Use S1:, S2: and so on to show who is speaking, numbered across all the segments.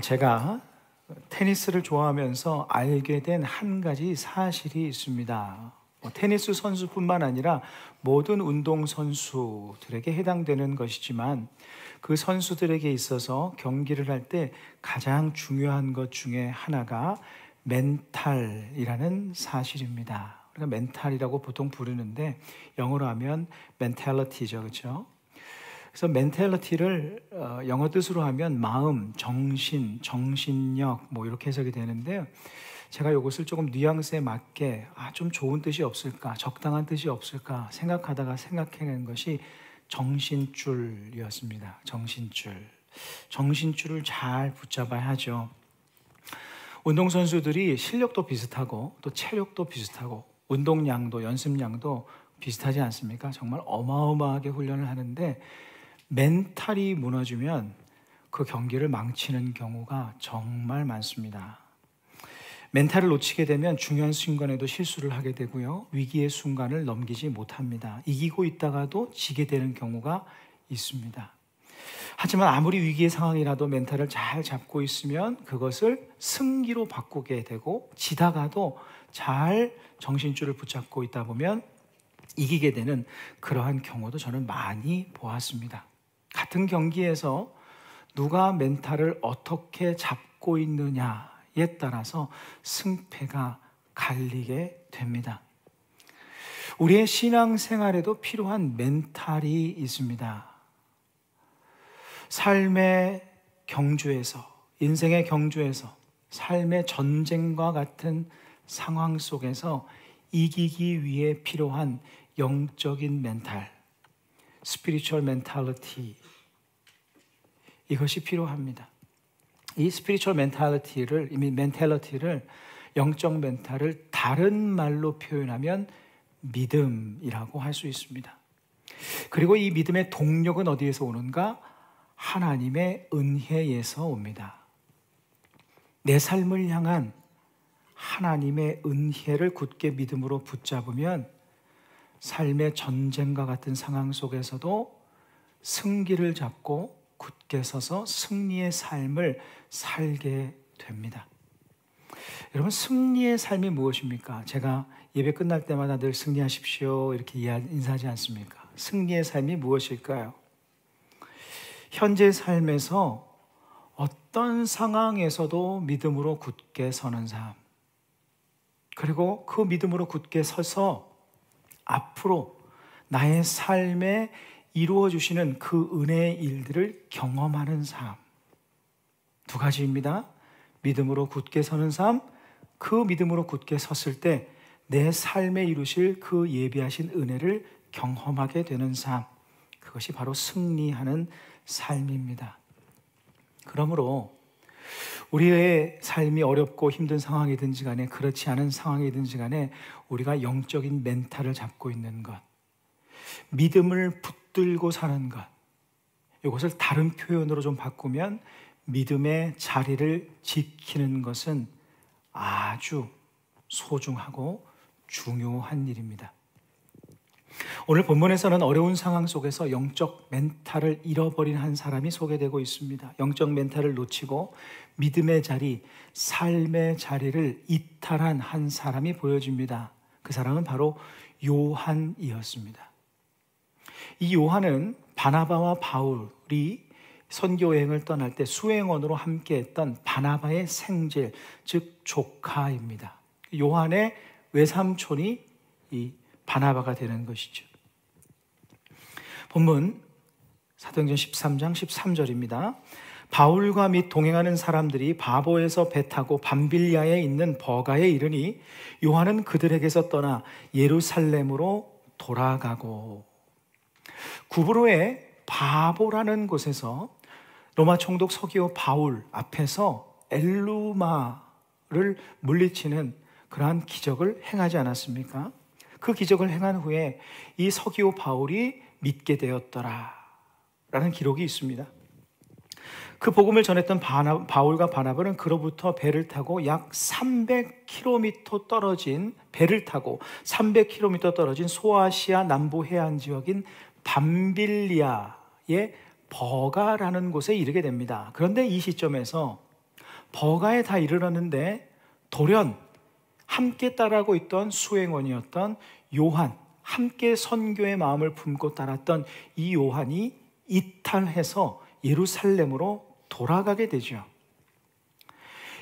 S1: 제가 테니스를 좋아하면서 알게 된 한 가지 사실이 있습니다. 테니스 선수뿐만 아니라 모든 운동선수들에게 해당되는 것이지만 그 선수들에게 있어서 경기를 할 때 가장 중요한 것 중에 하나가 멘탈이라는 사실입니다. 우리가 멘탈이라고 보통 부르는데 영어로 하면 mentality죠, 그렇죠? 그래서 멘탈리티를 영어 뜻으로 하면 마음, 정신, 정신력 이렇게 해석이 되는데요. 제가 이것을 조금 뉘앙스에 맞게 좀 좋은 뜻이 없을까, 적당한 뜻이 없을까 생각하다가 생각해낸 것이 정신줄이었습니다. 정신줄을 잘 붙잡아야 하죠. 운동선수들이 실력도 비슷하고 또 체력도 비슷하고 운동량도 연습량도 비슷하지 않습니까? 정말 어마어마하게 훈련을 하는데 멘탈이 무너지면 그 경기를 망치는 경우가 정말 많습니다. 멘탈을 놓치게 되면 중요한 순간에도 실수를 하게 되고요. 위기의 순간을 넘기지 못합니다. 이기고 있다가도 지게 되는 경우가 있습니다. 하지만 아무리 위기의 상황이라도 멘탈을 잘 잡고 있으면 그것을 승기로 바꾸게 되고 지다가도 잘 정신줄을 붙잡고 있다 보면 이기게 되는 그러한 경우도 저는 많이 보았습니다. 같은 경기에서 누가 멘탈을 어떻게 잡고 있느냐에 따라서 승패가 갈리게 됩니다. 우리의 신앙생활에도 필요한 멘탈이 있습니다. 삶의 경주에서, 인생의 경주에서, 삶의 전쟁과 같은 상황 속에서 이기기 위해 필요한 영적인 멘탈, spiritual mentality, 이것이 필요합니다. 이 spiritual mentality를 영적 멘탈을 다른 말로 표현하면 믿음이라고 할 수 있습니다. 그리고 이 믿음의 동력은 어디에서 오는가? 하나님의 은혜에서 옵니다. 내 삶을 향한 하나님의 은혜를 굳게 믿음으로 붙잡으면 삶의 전쟁과 같은 상황 속에서도 승기를 잡고 굳게 서서 승리의 삶을 살게 됩니다. 여러분, 승리의 삶이 무엇입니까? 제가 예배 끝날 때마다 늘 승리하십시오 이렇게 인사하지 않습니까? 승리의 삶이 무엇일까요? 현재 삶에서 어떤 상황에서도 믿음으로 굳게 서는 삶, 그리고 그 믿음으로 굳게 서서 앞으로 나의 삶에 이루어주시는 그 은혜의 일들을 경험하는 삶. 두 가지입니다. 믿음으로 굳게 서는 삶, 그 믿음으로 굳게 섰을 때 내 삶에 이루실 그 예비하신 은혜를 경험하게 되는 삶. 그것이 바로 승리하는 삶입니다. 그러므로 우리의 삶이 어렵고 힘든 상황이든지 간에 그렇지 않은 상황이든지 간에 우리가 영적인 멘탈을 잡고 있는 것, 믿음을 붙들고 사는 것, 이것을 다른 표현으로 좀 바꾸면 믿음의 자리를 지키는 것은 아주 소중하고 중요한 일입니다. 오늘 본문에서는 어려운 상황 속에서 영적 멘탈을 잃어버린 한 사람이 소개되고 있습니다. 영적 멘탈을 놓치고 믿음의 자리, 삶의 자리를 이탈한 한 사람이 보여집니다. 그 사람은 바로 요한이었습니다. 이 요한은 바나바와 바울이 선교여행을 떠날 때 수행원으로 함께했던 바나바의 생질, 즉 조카입니다. 요한의 외삼촌이 이 바나바가 되는 것이죠. 본문 사도행전 13장 13절입니다. 바울과 및 동행하는 사람들이 바보에서 배 타고 밤빌리아에 있는 버가에 이르니 요한은 그들에게서 떠나 예루살렘으로 돌아가고. 구브로의 바보라는 곳에서 로마 총독 서기오 바울 앞에서 엘루마를 물리치는 그러한 기적을 행하지 않았습니까? 그 기적을 행한 후에 이 서기오 바울이 믿게 되었더라 라는 기록이 있습니다. 그 복음을 전했던 바울과 바나바는 그로부터 배를 타고 약 300km 떨어진 배를 타고 300km 떨어진 소아시아 남부 해안 지역인 밤빌리아의 버가라는 곳에 이르게 됩니다. 그런데 이 시점에서 버가에 다 이르렀는데 돌연 함께 따라고 있던 수행원이었던 요한, 함께 선교의 마음을 품고 따랐던 이 요한이 이탈해서 예루살렘으로 돌아가게 되죠.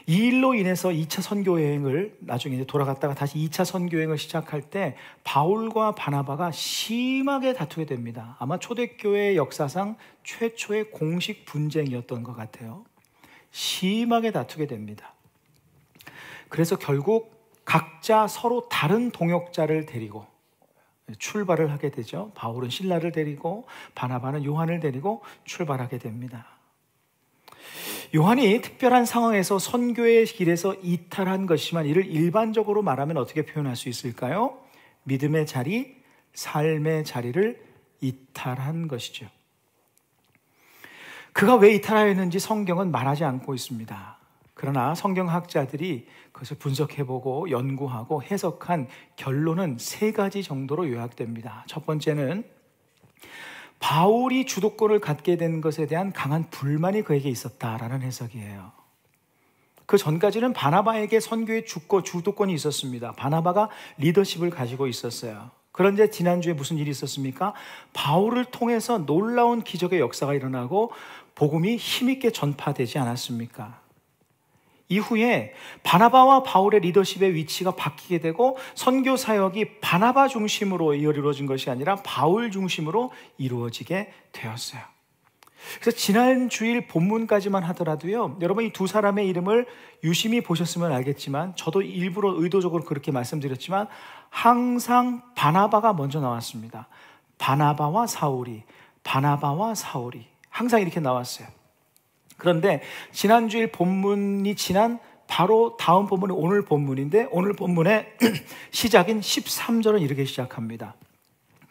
S1: 이 일로 인해서 2차 선교 여행을 나중에 돌아갔다가 다시 2차 선교 여행을 시작할 때 바울과 바나바가 심하게 다투게 됩니다. 아마 초대교회 역사상 최초의 공식 분쟁이었던 것 같아요. 심하게 다투게 됩니다. 그래서 결국 각자 서로 다른 동역자를 데리고 출발을 하게 되죠. 바울은 실라를 데리고 바나바는 요한을 데리고 출발하게 됩니다. 요한이 특별한 상황에서 선교의 길에서 이탈한 것이지만 이를 일반적으로 말하면 어떻게 표현할 수 있을까요? 믿음의 자리, 삶의 자리를 이탈한 것이죠. 그가 왜 이탈하였는지 성경은 말하지 않고 있습니다. 그러나 성경학자들이 그것을 분석해보고 연구하고 해석한 결론은 3가지 정도로 요약됩니다. 첫 번째는 바울이 주도권을 갖게 된 것에 대한 강한 불만이 그에게 있었다라는 해석이에요. 그 전까지는 바나바에게 선교의 주도권이 있었습니다. 바나바가 리더십을 가지고 있었어요. 그런데 지난주에 무슨 일이 있었습니까? 바울을 통해서 놀라운 기적의 역사가 일어나고 복음이 힘있게 전파되지 않았습니까? 이후에 바나바와 바울의 리더십의 위치가 바뀌게 되고 선교 사역이 바나바 중심으로 이루어진 것이 아니라 바울 중심으로 이루어지게 되었어요. 그래서 지난 주일 본문까지만 하더라도요, 여러분 이 두 사람의 이름을 유심히 보셨으면 알겠지만 저도 일부러 의도적으로 그렇게 말씀드렸지만 항상 바나바가 먼저 나왔습니다. 바나바와 사울이 항상 이렇게 나왔어요. 그런데 지난주일 본문이 지난 바로 다음 본문이 오늘 본문인데 오늘 본문의 시작인 13절은 이렇게 시작합니다.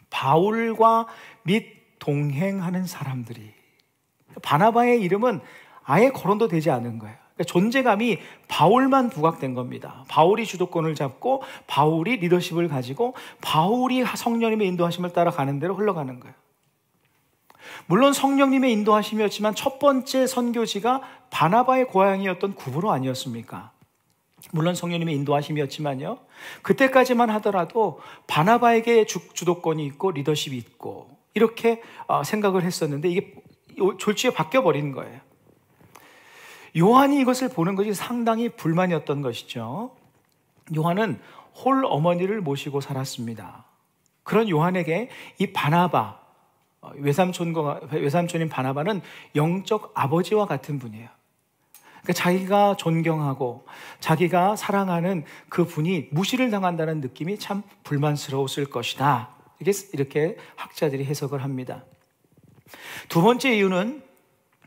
S1: 바울과 및 동행하는 사람들이. 바나바의 이름은 아예 거론도 되지 않은 거예요. 그러니까 존재감이 바울만 부각된 겁니다. 바울이 주도권을 잡고 바울이 리더십을 가지고 바울이 성령님의 인도하심을 따라가는 대로 흘러가는 거예요. 물론 성령님의 인도하심이었지만 첫 번째 선교지가 바나바의 고향이었던 구브로 아니었습니까? 물론 성령님의 인도하심이었지만요, 그때까지만 하더라도 바나바에게 주도권이 있고 리더십이 있고 이렇게 생각을 했었는데 이게 졸지에 바뀌어버린 거예요. 요한이 이것을 보는 것이 상당히 불만이었던 것이죠. 요한은 홀 어머니를 모시고 살았습니다. 그런 요한에게 이 바나바, 외삼촌인 바나바는 영적 아버지와 같은 분이에요. 그러니까 자기가 존경하고 자기가 사랑하는 그 분이 무시를 당한다는 느낌이 참 불만스러웠을 것이다. 이렇게 학자들이 해석을 합니다. 두 번째 이유는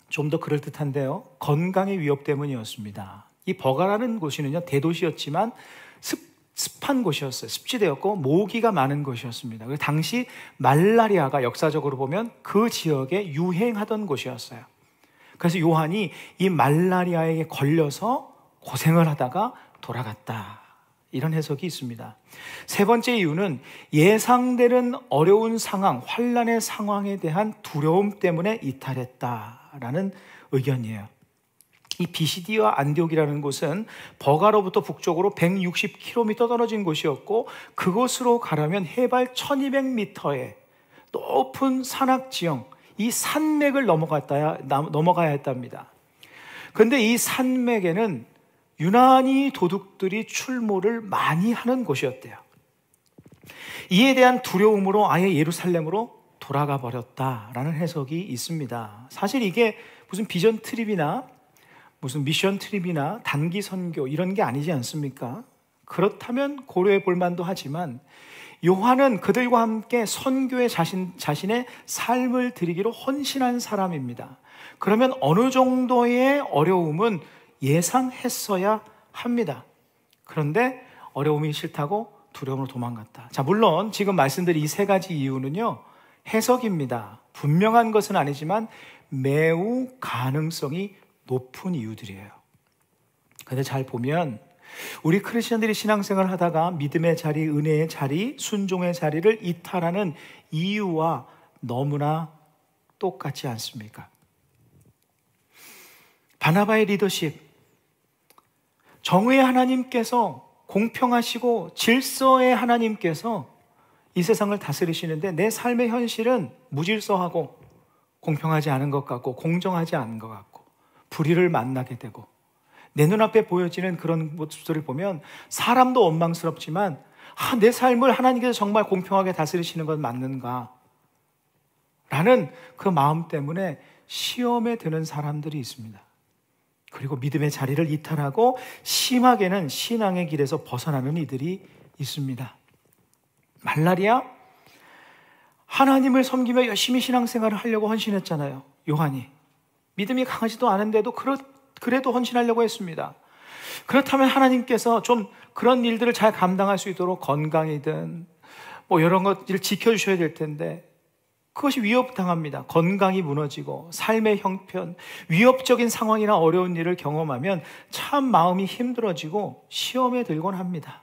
S1: 좀 더 그럴듯한데요, 건강의 위협 때문이었습니다. 이 버가라는 곳이는요, 대도시였지만 습한 곳이었어요. 습지되었고 모기가 많은 곳이었습니다. 당시 말라리아가 역사적으로 보면 그 지역에 유행하던 곳이었어요. 그래서 요한이 이 말라리아에 걸려서 고생을 하다가 돌아갔다, 이런 해석이 있습니다. 세 번째 이유는 예상되는 어려운 상황, 환난의 상황에 대한 두려움 때문에 이탈했다라는 의견이에요. 이 비시디와 안디옥이라는 곳은 버가로부터 북쪽으로 160km 떨어진 곳이었고 그곳으로 가려면 해발 1200m의 높은 산악지형, 이 산맥을 넘어가야 했답니다. 그런데 이 산맥에는 유난히 도둑들이 출몰을 많이 하는 곳이었대요. 이에 대한 두려움으로 아예 예루살렘으로 돌아가 버렸다라는 해석이 있습니다. 사실 이게 무슨 비전 트립이나 무슨 미션 트립이나 단기 선교 이런 게 아니지 않습니까? 그렇다면 고려해 볼 만도 하지만 요한은 그들과 함께 선교에 자신의 삶을 드리기로 헌신한 사람입니다. 그러면 어느 정도의 어려움은 예상했어야 합니다. 그런데 어려움이 싫다고 두려움으로 도망갔다. 자, 물론 지금 말씀드린 이 3가지 이유는요, 해석입니다. 분명한 것은 아니지만 매우 가능성이 높은 이유들이에요. 그런데 잘 보면 우리 크리스천들이 신앙생활을 하다가 믿음의 자리, 은혜의 자리, 순종의 자리를 이탈하는 이유와 너무나 똑같지 않습니까? 바나바의 리더십, 정의의 하나님께서, 공평하시고 질서의 하나님께서 이 세상을 다스리시는데 내 삶의 현실은 무질서하고 공평하지 않은 것 같고 공정하지 않은 것 같고 불의를 만나게 되고, 내 눈앞에 보여지는 그런 모습들을 보면 사람도 원망스럽지만 내 삶을 하나님께서 정말 공평하게 다스리시는 건 맞는가? 라는 그 마음 때문에 시험에 드는 사람들이 있습니다. 그리고 믿음의 자리를 이탈하고 심하게는 신앙의 길에서 벗어나는 이들이 있습니다. 말라리아, 하나님을 섬기며 열심히 신앙생활을 하려고 헌신했잖아요. 요한이 믿음이 강하지도 않은데도 그래도 헌신하려고 했습니다. 그렇다면 하나님께서 좀 그런 일들을 잘 감당할 수 있도록 건강이든 이런 것들을 지켜주셔야 될 텐데 그것이 위협당합니다. 건강이 무너지고 삶의 형편, 위협적인 상황이나 어려운 일을 경험하면 참 마음이 힘들어지고 시험에 들곤 합니다.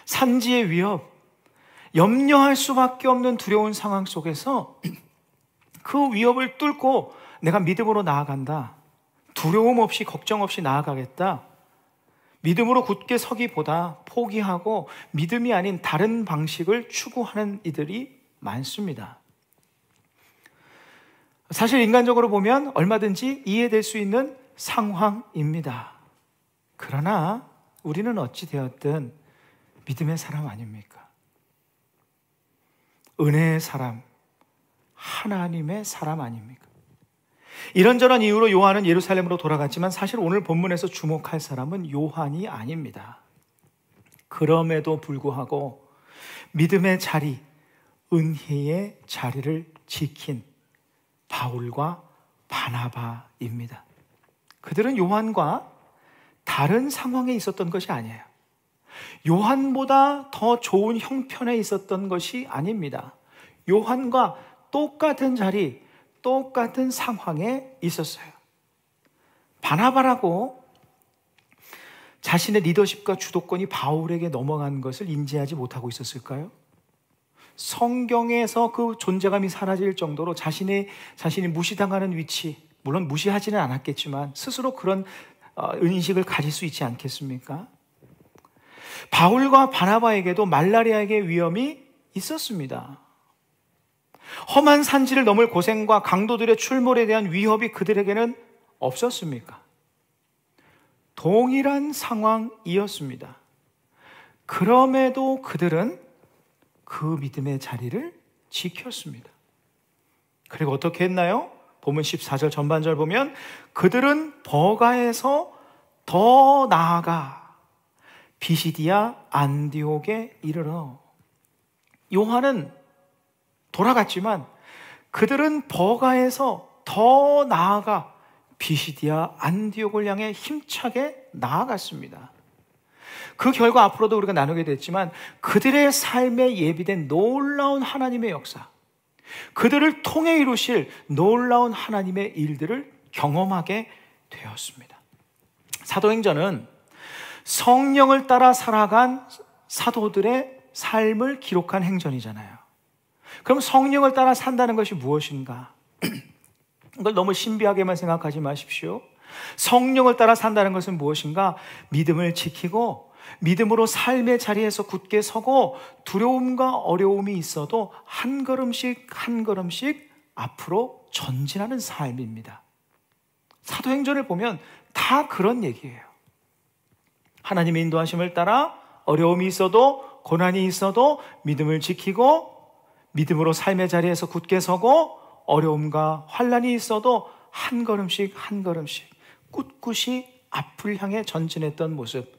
S1: 산지의 위협, 염려할 수밖에 없는 두려운 상황 속에서 그 위협을 뚫고 내가 믿음으로 나아간다. 두려움 없이 걱정 없이 나아가겠다. 믿음으로 굳게 서기보다 포기하고 믿음이 아닌 다른 방식을 추구하는 이들이 많습니다. 사실 인간적으로 보면 얼마든지 이해될 수 있는 상황입니다. 그러나 우리는 어찌 되었든 믿음의 사람 아닙니까? 은혜의 사람, 하나님의 사람 아닙니까? 이런저런 이유로 요한은 예루살렘으로 돌아갔지만 사실 오늘 본문에서 주목할 사람은 요한이 아닙니다. 그럼에도 불구하고 믿음의 자리, 은혜의 자리를 지킨 바울과 바나바입니다. 그들은 요한과 다른 상황에 있었던 것이 아니에요. 요한보다 더 좋은 형편에 있었던 것이 아닙니다. 요한과 똑같은 자리, 똑같은 상황에 있었어요. 바나바라고 자신의 리더십과 주도권이 바울에게 넘어간 것을 인지하지 못하고 있었을까요? 성경에서 그 존재감이 사라질 정도로 자신이 무시당하는 위치, 물론 무시하지는 않았겠지만 스스로 그런 인식을 가질 수 있지 않겠습니까? 바울과 바나바에게도 말라리아의 위험이 있었습니다. 험한 산지를 넘을 고생과 강도들의 출몰에 대한 위협이 그들에게는 없었습니까? 동일한 상황이었습니다. 그럼에도 그들은 그 믿음의 자리를 지켰습니다. 그리고 어떻게 했나요? 본문 14절 전반절 보면 그들은 버가에서 더 나아가 비시디아 안디옥에 이르러, 요한은 돌아갔지만 그들은 버가에서 더 나아가 비시디아 안디옥을 향해 힘차게 나아갔습니다. 그 결과 앞으로도 우리가 나누게 됐지만 그들의 삶에 예비된 놀라운 하나님의 역사, 그들을 통해 이루실 놀라운 하나님의 일들을 경험하게 되었습니다. 사도행전은 성령을 따라 살아간 사도들의 삶을 기록한 행전이잖아요. 그럼 성령을 따라 산다는 것이 무엇인가? 이걸 너무 신비하게만 생각하지 마십시오. 성령을 따라 산다는 것은 무엇인가? 믿음을 지키고 믿음으로 삶의 자리에서 굳게 서고 두려움과 어려움이 있어도 한 걸음씩 한 걸음씩 앞으로 전진하는 삶입니다. 사도행전을 보면 다 그런 얘기예요. 하나님의 인도하심을 따라 어려움이 있어도 고난이 있어도 믿음을 지키고 믿음으로 삶의 자리에서 굳게 서고 어려움과 환난이 있어도 한 걸음씩 한 걸음씩 꿋꿋이 앞을 향해 전진했던 모습,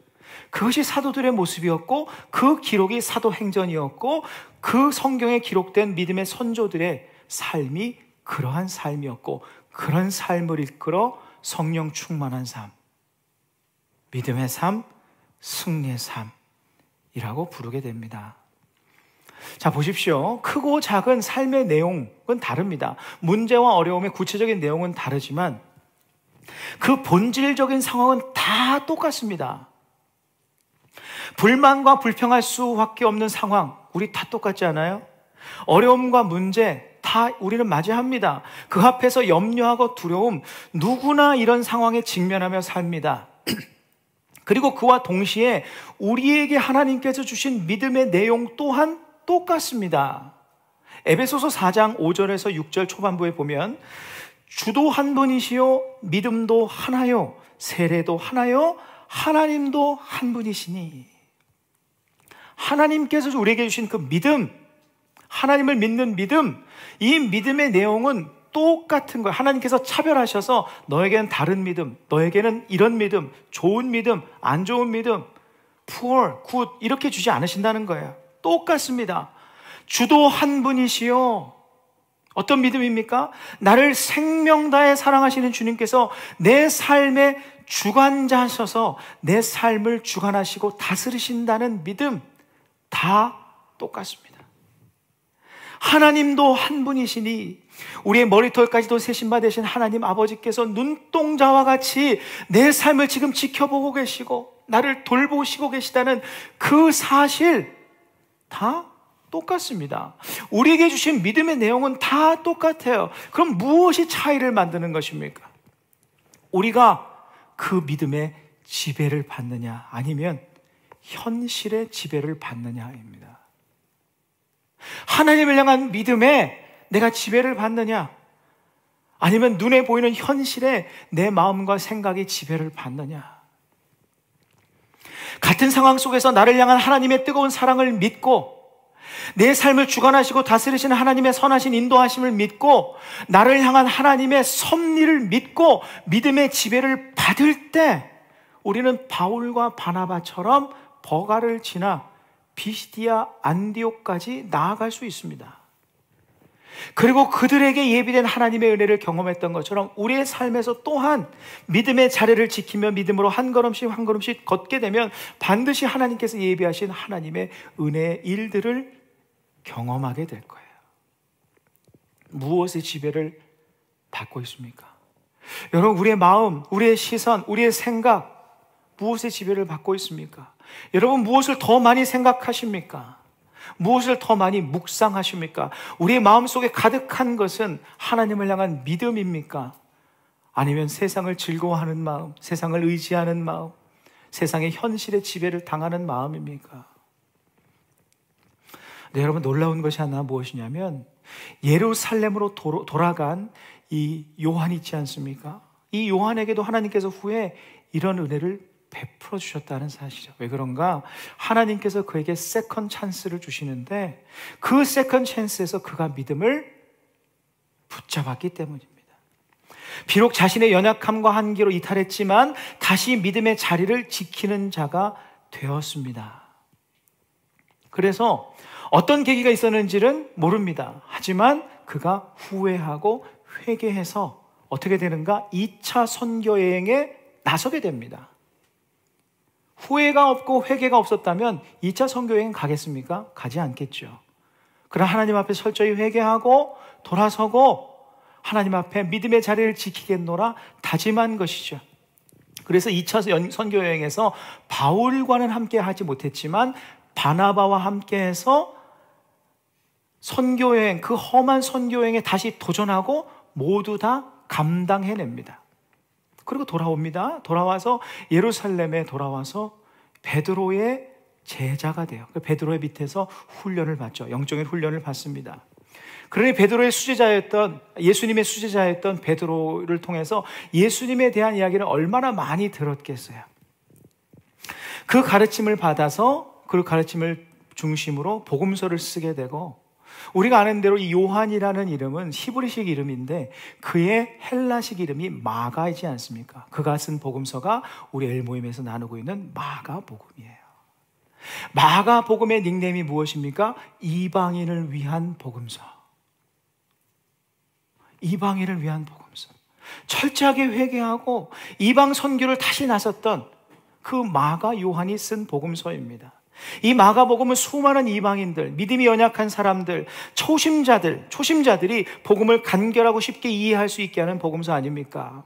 S1: 그것이 사도들의 모습이었고 그 기록이 사도행전이었고 그 성경에 기록된 믿음의 선조들의 삶이 그러한 삶이었고 그런 삶을 이끌어 성령 충만한 삶, 믿음의 삶, 승리의 삶이라고 부르게 됩니다. 자, 보십시오. 크고 작은 삶의 내용은 다릅니다. 문제와 어려움의 구체적인 내용은 다르지만 그 본질적인 상황은 다 똑같습니다. 불만과 불평할 수밖에 없는 상황, 우리 다 똑같지 않아요? 어려움과 문제 다 우리는 맞이합니다. 그 앞에서 염려하고 두려움, 누구나 이런 상황에 직면하며 삽니다. 그리고 그와 동시에 우리에게 하나님께서 주신 믿음의 내용 또한 똑같습니다. 에베소서 4장 5절에서 6절 초반부에 보면 주도 한 분이시요 믿음도 하나요 세례도 하나요 하나님도 한 분이시니, 하나님께서 우리에게 주신 그 믿음, 하나님을 믿는 믿음, 이 믿음의 내용은 똑같은 거예요. 하나님께서 차별하셔서 너에게는 다른 믿음, 너에게는 이런 믿음, 좋은 믿음, 안 좋은 믿음, poor, good 이렇게 주지 않으신다는 거예요. 똑같습니다. 주도 한 분이시요. 어떤 믿음입니까? 나를 생명 다해 사랑하시는 주님께서 내 삶의 주관자셔서 내 삶을 주관하시고 다스리신다는 믿음, 다 똑같습니다. 하나님도 한 분이시니 우리의 머리털까지도 세신 바 되신 하나님 아버지께서 눈동자와 같이 내 삶을 지금 지켜보고 계시고 나를 돌보시고 계시다는 그 사실 다 똑같습니다. 우리에게 주신 믿음의 내용은 다 똑같아요. 그럼 무엇이 차이를 만드는 것입니까? 우리가 그 믿음의 지배를 받느냐 아니면 현실의 지배를 받느냐입니다. 하나님을 향한 믿음에 내가 지배를 받느냐 아니면 눈에 보이는 현실에 내 마음과 생각이 지배를 받느냐. 같은 상황 속에서 나를 향한 하나님의 뜨거운 사랑을 믿고 내 삶을 주관하시고 다스리시는 하나님의 선하신 인도하심을 믿고 나를 향한 하나님의 섭리를 믿고 믿음의 지배를 받을 때 우리는 바울과 바나바처럼 버가를 지나 비시디아 안디옥까지 나아갈 수 있습니다. 그리고 그들에게 예비된 하나님의 은혜를 경험했던 것처럼 우리의 삶에서 또한 믿음의 자리를 지키며 믿음으로 한 걸음씩 한 걸음씩 걷게 되면 반드시 하나님께서 예비하신 하나님의 은혜의 일들을 경험하게 될 거예요. 무엇의 지배를 받고 있습니까? 여러분, 우리의 마음, 우리의 시선, 우리의 생각 무엇의 지배를 받고 있습니까? 여러분, 무엇을 더 많이 생각하십니까? 무엇을 더 많이 묵상하십니까? 우리의 마음속에 가득한 것은 하나님을 향한 믿음입니까? 아니면 세상을 즐거워하는 마음, 세상을 의지하는 마음, 세상의 현실의 지배를 당하는 마음입니까? 네, 여러분, 놀라운 것이 하나 무엇이냐면 예루살렘으로 돌아간 이 요한 있지 않습니까? 이 요한에게도 하나님께서 후에 이런 은혜를 베풀어 주셨다는 사실이죠. 왜 그런가? 하나님께서 그에게 세컨 찬스를 주시는데 그 세컨 찬스에서 그가 믿음을 붙잡았기 때문입니다. 비록 자신의 연약함과 한계로 이탈했지만 다시 믿음의 자리를 지키는 자가 되었습니다. 그래서 어떤 계기가 있었는지는 모릅니다. 하지만 그가 후회하고 회개해서 어떻게 되는가? 2차 선교 여행에 나서게 됩니다. 후회가 없고 회개가 없었다면 2차 선교 여행 가겠습니까? 가지 않겠죠. 그러나 하나님 앞에 철저히 회개하고 돌아서고 하나님 앞에 믿음의 자리를 지키겠노라 다짐한 것이죠. 그래서 2차 선교 여행에서 바울과는 함께 하지 못했지만 바나바와 함께해서 선교여행, 그 험한 선교여행에 다시 도전하고 모두 다 감당해냅니다. 그리고 돌아옵니다. 돌아와서 예루살렘에 돌아와서 베드로의 제자가 돼요. 베드로의 밑에서 훈련을 받죠. 영적인 훈련을 받습니다. 그러니 베드로의 수제자였던, 예수님의 수제자였던 베드로를 통해서 예수님에 대한 이야기를 얼마나 많이 들었겠어요. 그 가르침을 받아서 그 가르침을 중심으로 복음서를 쓰게 되고, 우리가 아는 대로 이 요한이라는 이름은 히브리식 이름인데 그의 헬라식 이름이 마가이지 않습니까? 그가 쓴 복음서가 우리 엘모임에서 나누고 있는 마가복음이에요. 마가복음의 닉네임이 무엇입니까? 이방인을 위한 복음서. 이방인을 위한 복음서. 철저하게 회개하고 이방 선교를 다시 나섰던 그 마가 요한이 쓴 복음서입니다. 이 마가복음은 수많은 이방인들, 믿음이 연약한 사람들, 초심자들이 복음을 간결하고 쉽게 이해할 수 있게 하는 복음서 아닙니까?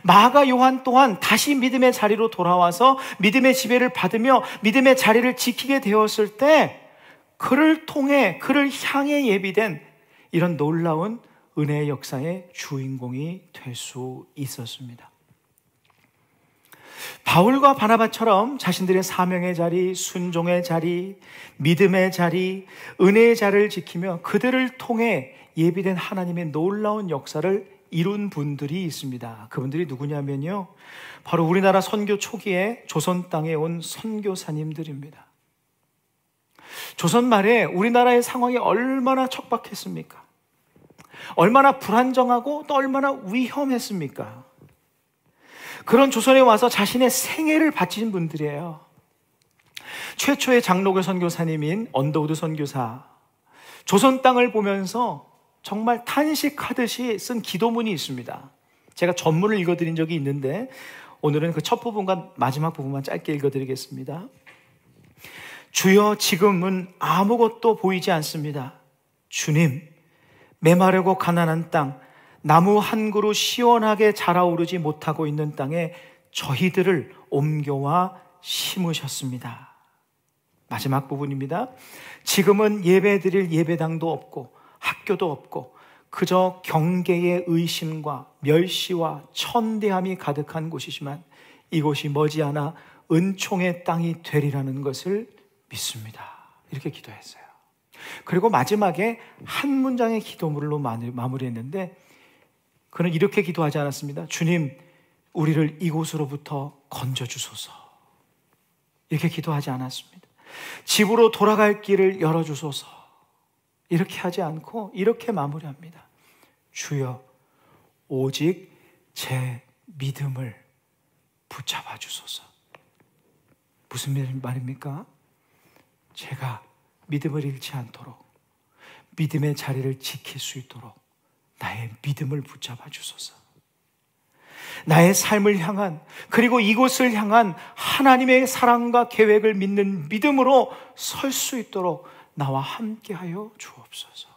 S1: 마가 요한 또한 다시 믿음의 자리로 돌아와서 믿음의 지배를 받으며 믿음의 자리를 지키게 되었을 때 그를 통해, 그를 향해 예비된 이런 놀라운 은혜의 역사의 주인공이 될 수 있었습니다. 바울과 바나바처럼 자신들의 사명의 자리, 순종의 자리, 믿음의 자리, 은혜의 자리를 지키며 그들을 통해 예비된 하나님의 놀라운 역사를 이룬 분들이 있습니다. 그분들이 누구냐면요, 바로 우리나라 선교 초기에 조선 땅에 온 선교사님들입니다. 조선 말에 우리나라의 상황이 얼마나 척박했습니까? 얼마나 불안정하고 또 얼마나 위험했습니까? 그런 조선에 와서 자신의 생애를 바친 분들이에요. 최초의 장로교 선교사님인 언더우드 선교사, 조선 땅을 보면서 정말 탄식하듯이 쓴 기도문이 있습니다. 제가 전문을 읽어드린 적이 있는데 오늘은 그 첫 부분과 마지막 부분만 짧게 읽어드리겠습니다. 주여, 지금은 아무것도 보이지 않습니다. 주님, 메마르고 가난한 땅, 나무 한 그루 시원하게 자라오르지 못하고 있는 땅에 저희들을 옮겨와 심으셨습니다. 마지막 부분입니다. 지금은 예배드릴 예배당도 없고 학교도 없고 그저 경계의 의심과 멸시와 천대함이 가득한 곳이지만 이곳이 머지않아 은총의 땅이 되리라는 것을 믿습니다. 이렇게 기도했어요. 그리고 마지막에 한 문장의 기도문으로 마무리했는데 그는 이렇게 기도하지 않았습니다. 주님, 우리를 이곳으로부터 건져주소서. 이렇게 기도하지 않았습니다. 집으로 돌아갈 길을 열어주소서. 이렇게 하지 않고 이렇게 마무리합니다. 주여, 오직 제 믿음을 붙잡아 주소서. 무슨 말입니까? 제가 믿음을 잃지 않도록, 믿음의 자리를 지킬 수 있도록 나의 믿음을 붙잡아 주소서. 나의 삶을 향한, 그리고 이곳을 향한 하나님의 사랑과 계획을 믿는 믿음으로 설 수 있도록 나와 함께하여 주옵소서.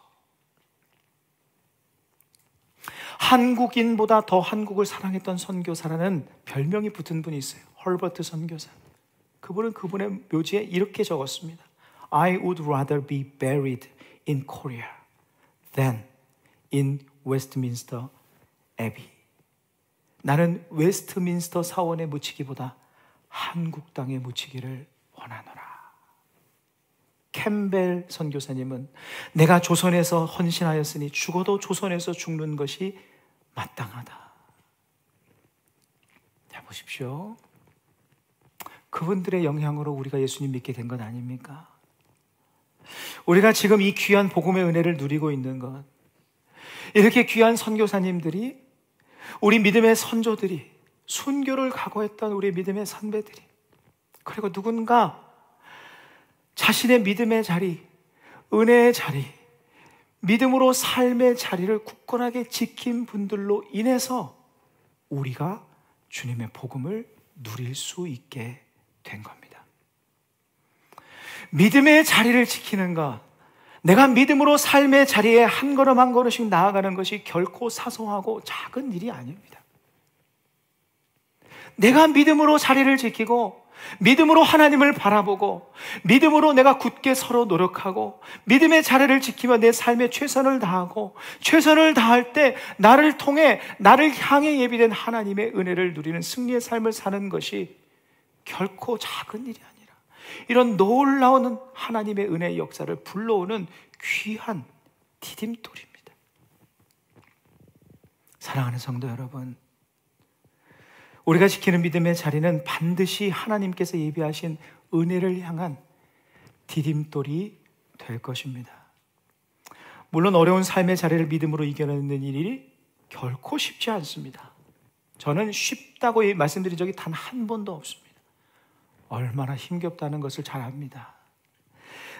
S1: 한국인보다 더 한국을 사랑했던 선교사라는 별명이 붙은 분이 있어요. 헐버트 선교사. 그분은 그분의 묘지에 이렇게 적었습니다. I would rather be buried in Korea than in Westminster Abbey. 나는 웨스트민스터 사원에 묻히기보다 한국 땅에 묻히기를 원하노라. 캠벨 선교사님은 내가 조선에서 헌신하였으니 죽어도 조선에서 죽는 것이 마땅하다. 자, 보십시오. 그분들의 영향으로 우리가 예수님 믿게 된 것 아닙니까? 우리가 지금 이 귀한 복음의 은혜를 누리고 있는 것, 이렇게 귀한 선교사님들이, 우리 믿음의 선조들이, 순교를 각오했던 우리 믿음의 선배들이, 그리고 누군가 자신의 믿음의 자리, 은혜의 자리, 믿음으로 삶의 자리를 굳건하게 지킨 분들로 인해서 우리가 주님의 복음을 누릴 수 있게 된 겁니다. 믿음의 자리를 지키는 것, 내가 믿음으로 삶의 자리에 한 걸음 한 걸음씩 나아가는 것이 결코 사소하고 작은 일이 아닙니다. 내가 믿음으로 자리를 지키고 믿음으로 하나님을 바라보고 믿음으로 내가 굳게 서로 노력하고 믿음의 자리를 지키며 내 삶에 최선을 다하고 최선을 다할 때 나를 통해 나를 향해 예비된 하나님의 은혜를 누리는 승리의 삶을 사는 것이 결코 작은 일이 아니라 이런 놀라운 하나님의 은혜의 역사를 불러오는 귀한 디딤돌입니다. 사랑하는 성도 여러분, 우리가 지키는 믿음의 자리는 반드시 하나님께서 예비하신 은혜를 향한 디딤돌이 될 것입니다. 물론 어려운 삶의 자리를 믿음으로 이겨내는 일이 결코 쉽지 않습니다. 저는 쉽다고 말씀드린 적이 단 한 번도 없습니다. 얼마나 힘겹다는 것을 잘 압니다.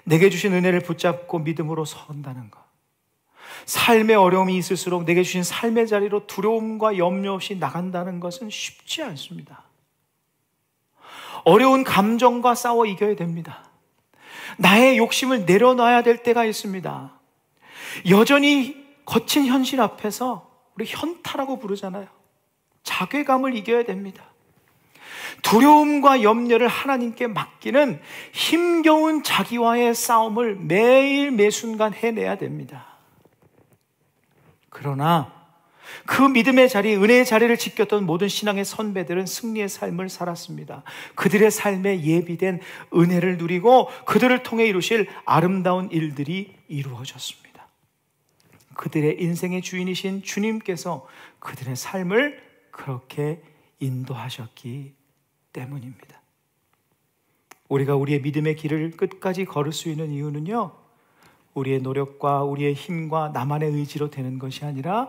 S1: 내게 주신 은혜를 붙잡고 믿음으로 선다는 것, 삶의 어려움이 있을수록 내게 주신 삶의 자리로 두려움과 염려 없이 나간다는 것은 쉽지 않습니다. 어려운 감정과 싸워 이겨야 됩니다. 나의 욕심을 내려놔야 될 때가 있습니다. 여전히 거친 현실 앞에서 우리 현타라고 부르잖아요. 자괴감을 이겨야 됩니다. 두려움과 염려를 하나님께 맡기는 힘겨운 자기와의 싸움을 매일 매순간 해내야 됩니다. 그러나 그 믿음의 자리, 은혜의 자리를 지켰던 모든 신앙의 선배들은 승리의 삶을 살았습니다. 그들의 삶에 예비된 은혜를 누리고 그들을 통해 이루실 아름다운 일들이 이루어졌습니다. 그들의 인생의 주인이신 주님께서 그들의 삶을 그렇게 인도하셨기 때문입니다. 우리가 우리의 믿음의 길을 끝까지 걸을 수 있는 이유는요, 우리의 노력과 우리의 힘과 나만의 의지로 되는 것이 아니라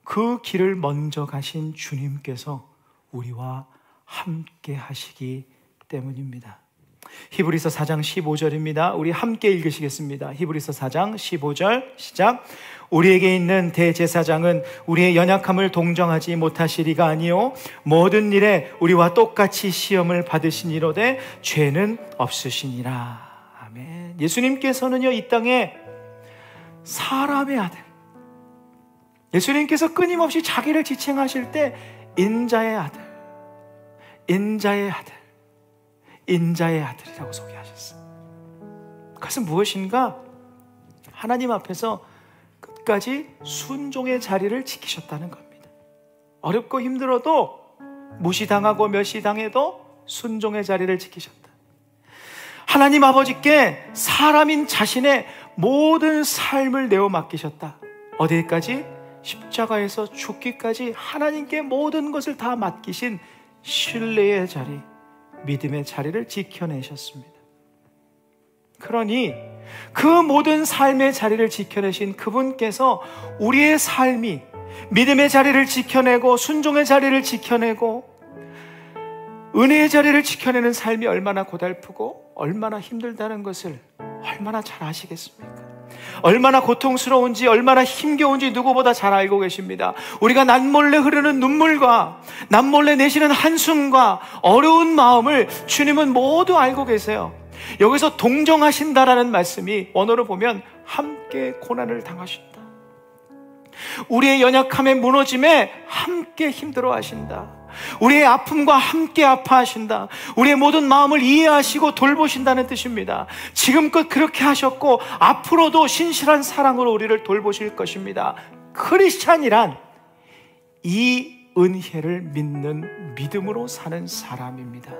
S1: 그 길을 먼저 가신 주님께서 우리와 함께 하시기 때문입니다. 히브리서 4장 15절입니다. 우리 함께 읽으시겠습니다. 히브리서 4장 15절 시작. 우리에게 있는 대제사장은 우리의 연약함을 동정하지 못하시리가 아니요 모든 일에 우리와 똑같이 시험을 받으시니로되 죄는 없으시니라. 아멘. 예수님께서는요, 이 땅에 사람의 아들, 예수님께서 끊임없이 자기를 지칭하실 때 인자의 아들, 인자의 아들, 인자의 아들이라고 소개하셨어요. 그것은 무엇인가? 하나님 앞에서 끝까지 순종의 자리를 지키셨다는 겁니다. 어렵고 힘들어도, 무시당하고 멸시당해도 순종의 자리를 지키셨다. 하나님 아버지께 사람인 자신의 모든 삶을 내어 맡기셨다. 어디까지? 십자가에서 죽기까지 하나님께 모든 것을 다 맡기신 신뢰의 자리, 믿음의 자리를 지켜내셨습니다. 그러니 그 모든 삶의 자리를 지켜내신 그분께서 우리의 삶이 믿음의 자리를 지켜내고 순종의 자리를 지켜내고 은혜의 자리를 지켜내는 삶이 얼마나 고달프고 얼마나 힘들다는 것을 얼마나 잘 아시겠습니까? 얼마나 고통스러운지, 얼마나 힘겨운지 누구보다 잘 알고 계십니다. 우리가 남몰래 흐르는 눈물과 남몰래 내쉬는 한숨과 어려운 마음을 주님은 모두 알고 계세요. 여기서 동정하신다라는 말씀이 원어로 보면 함께 고난을 당하신다. 우리의 연약함에 무너짐에 함께 힘들어 하신다. 우리의 아픔과 함께 아파하신다. 우리의 모든 마음을 이해하시고 돌보신다는 뜻입니다. 지금껏 그렇게 하셨고 앞으로도 신실한 사랑으로 우리를 돌보실 것입니다. 크리스찬이란 이 은혜를 믿는 믿음으로 사는 사람입니다.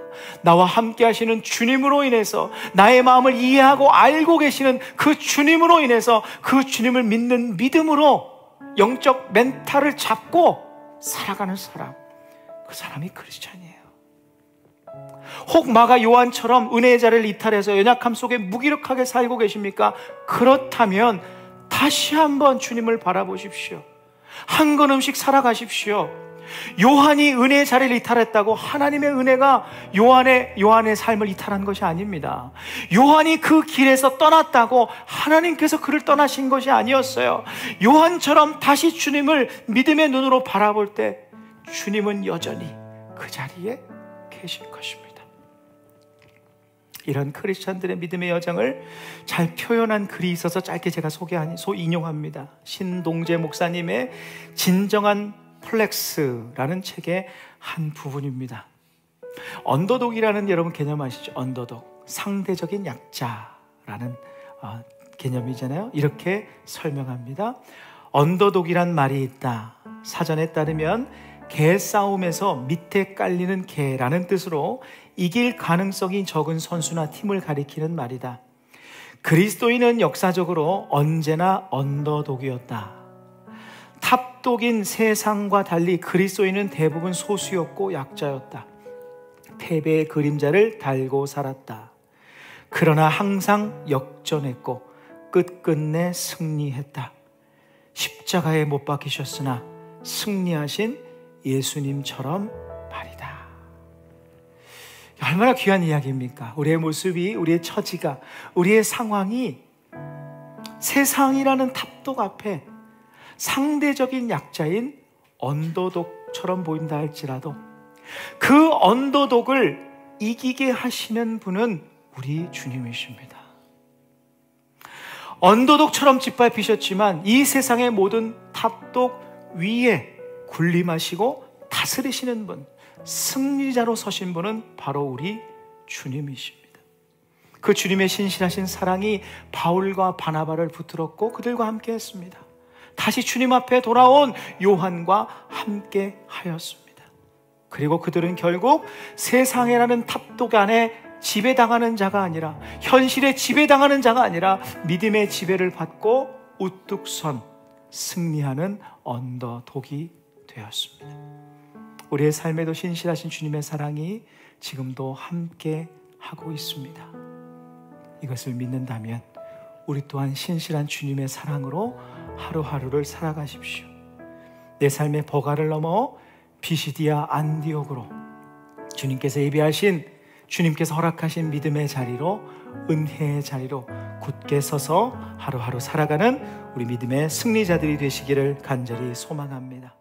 S1: 나와 함께 하시는 주님으로 인해서, 나의 마음을 이해하고 알고 계시는 그 주님으로 인해서 그 주님을 믿는 믿음으로 영적 멘탈을 잡고 살아가는 사람, 그 사람이 크리스찬이에요. 혹 마가 요한처럼 은혜의 자리를 이탈해서 연약함 속에 무기력하게 살고 계십니까? 그렇다면 다시 한번 주님을 바라보십시오. 한 걸음씩 살아가십시오. 요한이 은혜의 자리를 이탈했다고 하나님의 은혜가 요한의 삶을 이탈한 것이 아닙니다. 요한이 그 길에서 떠났다고 하나님께서 그를 떠나신 것이 아니었어요. 요한처럼 다시 주님을 믿음의 눈으로 바라볼 때 주님은 여전히 그 자리에 계실 것입니다. 이런 크리스찬들의 믿음의 여정을 잘 표현한 글이 있어서 짧게 제가 인용합니다. 신동재 목사님의 진정한 플렉스라는 책의 한 부분입니다. 언더독이라는 여러분 개념 아시죠? 언더독, 상대적인 약자라는 개념이잖아요. 이렇게 설명합니다. 언더독이란 말이 있다. 사전에 따르면 개 싸움에서 밑에 깔리는 개라는 뜻으로 이길 가능성이 적은 선수나 팀을 가리키는 말이다. 그리스도인은 역사적으로 언제나 언더독이었다. 탑독인 세상과 달리 그리스도인은 대부분 소수였고 약자였다. 패배의 그림자를 달고 살았다. 그러나 항상 역전했고 끝끝내 승리했다. 십자가에 못 박히셨으나 승리하신 예수님처럼 말이다. 얼마나 귀한 이야기입니까? 우리의 모습이, 우리의 처지가, 우리의 상황이 세상이라는 탑독 앞에 상대적인 약자인 언더독처럼 보인다 할지라도 그 언더독을 이기게 하시는 분은 우리 주님이십니다. 언더독처럼 짓밟히셨지만 이 세상의 모든 탑독 위에 군림하시고 다스리시는 분, 승리자로 서신 분은 바로 우리 주님이십니다. 그 주님의 신실하신 사랑이 바울과 바나바를 붙들었고 그들과 함께 했습니다. 다시 주님 앞에 돌아온 요한과 함께 하였습니다. 그리고 그들은 결국 세상이라는 탑독 안에 지배당하는 자가 아니라, 현실에 지배당하는 자가 아니라 믿음의 지배를 받고 우뚝 선 승리하는 언더독이 되었습니다. 우리의 삶에도 신실하신 주님의 사랑이 지금도 함께 하고 있습니다. 이것을 믿는다면 우리 또한 신실한 주님의 사랑으로 하루하루를 살아가십시오. 내 삶의 버가를 넘어 비시디아 안디옥으로 주님께서 예비하신, 주님께서 허락하신 믿음의 자리로, 은혜의 자리로 굳게 서서 하루하루 살아가는 우리 믿음의 승리자들이 되시기를 간절히 소망합니다.